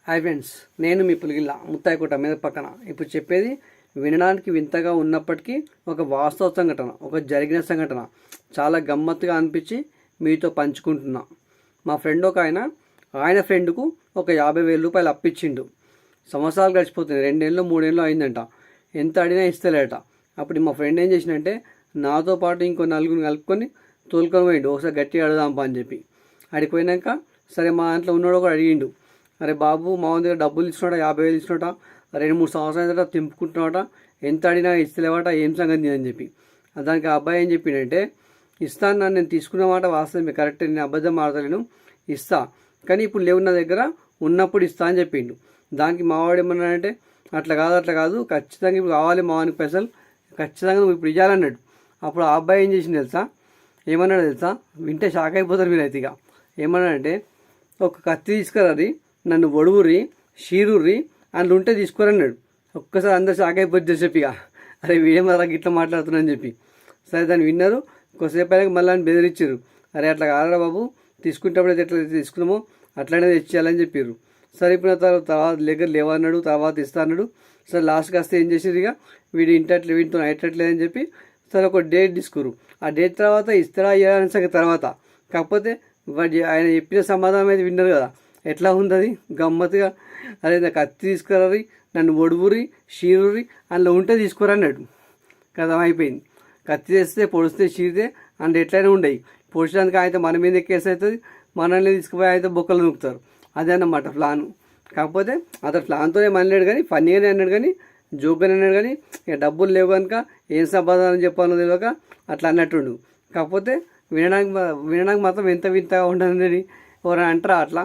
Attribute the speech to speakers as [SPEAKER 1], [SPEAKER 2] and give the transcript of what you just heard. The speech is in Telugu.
[SPEAKER 1] హాయ్ ఫ్రెండ్స్, నేను మీ పులిగిల్ల ముత్తాయికోట మీద పక్కన. ఇప్పుడు చెప్పేది వినడానికి వింతగా ఉన్నప్పటికీ ఒక వాస్తవ సంఘటన, ఒక జరిగిన సంఘటన చాలా గమ్మత్తుగా అనిపించి మీతో పంచుకుంటున్నా. మా ఫ్రెండ్ ఒక ఆయన ఫ్రెండ్కు ఒక 50,000 రూపాయలు అప్పించిండు. సంవత్సరాలు గడిచిపోతుంది, 2 ఏళ్ళు 3 ఏళ్ళు అయిందంట. ఎంత అడిగినా ఇస్తలేట. అప్పుడు మా ఫ్రెండ్ ఏం చేసినంటే నాతో పాటు ఇంకో 4 కలుపుకొని తోలుకొని పోయిండు, ఒకసారి గట్టిగా అడుగుదాంపా అని చెప్పి. అడిగిపోయినాక సరే మా దాంట్లో ఉన్నాడు కూడా అడిగిండు, అరే బాబు మా దగ్గర డబ్బులు ఇచ్చినట, 50,000 ఇచ్చినట, 2-3 సంవత్సరాల తింపుకుంటున్నాట, ఎంత అడిగినా ఇస్తలేవాట, ఏం సంగతి అని చెప్పి. దానికి ఆ అబ్బాయి ఏం చెప్పిండంటే, ఇస్తాను నన్ను, నేను తీసుకున్నమాట వాస్తవమే, కరెక్ట్, నేను అబద్ధం ఆడతలేను, ఇస్తా, కానీ ఇప్పుడు లేవు నా దగ్గర, ఉన్నప్పుడు ఇస్తా అని చెప్పిండు. దానికి మావాడు ఏమన్నాడంటే, అట్లా కాదు, ఖచ్చితంగా ఇప్పుడు కావాలి మావానికి పైసలు, ఖచ్చితంగా నువ్వు ఇప్పుడు ఇవ్వాలన్నాడు. అప్పుడు ఆ అబ్బాయి ఏం చేసింది ఏమన్నాడు తెలుసా, వింటే షాక్ అయిపోతారు మీరైతే. ఇక ఏమన్నాడంటే, ఒక కత్తి తీసుకురాది, నన్ను ఒడువురి షీరుర్రి అందులో ఉంటే తీసుకోరన్నాడు. ఒక్కసారి అందరు షాక్ అయిపోద్ది చెప్పి, ఇక అరే వీడేం అలా గిట్లా మాట్లాడుతున్నాను చెప్పి. సరే దాన్ని విన్నారు. కొద్దిసేపు అయినాక మళ్ళీ అని బెదిరించారు, అరే అట్లా కాదురా బాబు, తీసుకుంటప్పుడు ఎట్లా తీసుకున్నామో అట్లనే తెచ్చేయాలని చెప్పారు. సరే ఇప్పుడు తర్వాత దగ్గర లేవన్నాడు, తర్వాత ఇస్తా అన్నాడు. సరే లాస్ట్కి వస్తే ఏం చేసారు, ఇక వీడు వీటితో అయ్యట్లేదని చెప్పి సరే ఒక డేట్ తీసుకురు. ఆ డేట్ తర్వాత ఇస్తారా ఇవ్వాలని సంగతి తర్వాత. కాకపోతే ఆయన చెప్పిన సమాధానం అయితే విన్నారు కదా, ఎట్లా ఉంది అది గమ్మత్తుగా. అదే నాకు కత్తి తీసుకురారి, నన్ను ఒడుగురి షీరురి అందులో ఉంటే తీసుకురన్నాడు కదా. అయిపోయింది. కత్తి తెస్తే పొడిస్తే షీరితే అందులో ఎట్లయినా ఉండయి. పొడిచడానికి అయితే మన మీద కేసు అవుతుంది, మనల్ని తీసుకుపోయి అయితే బొక్కలు నూపుతారు. అదే అన్నమాట ప్లాను. కాకపోతే అతను ప్లాన్తోనే మనలేడు కానీ, ఫన్నీగానే అన్నాడు కానీ, జోక్గానే అన్నాడు కానీ, ఇక డబ్బులు లేవు కనుక ఏం సమాధానం చెప్పాలో తెలియక అట్లా అన్నట్టుండు. కాకపోతే వినడానికి మాత్రం ఎంత వింతగా ఉండదని ఎవరైనా అంటారా అట్లా.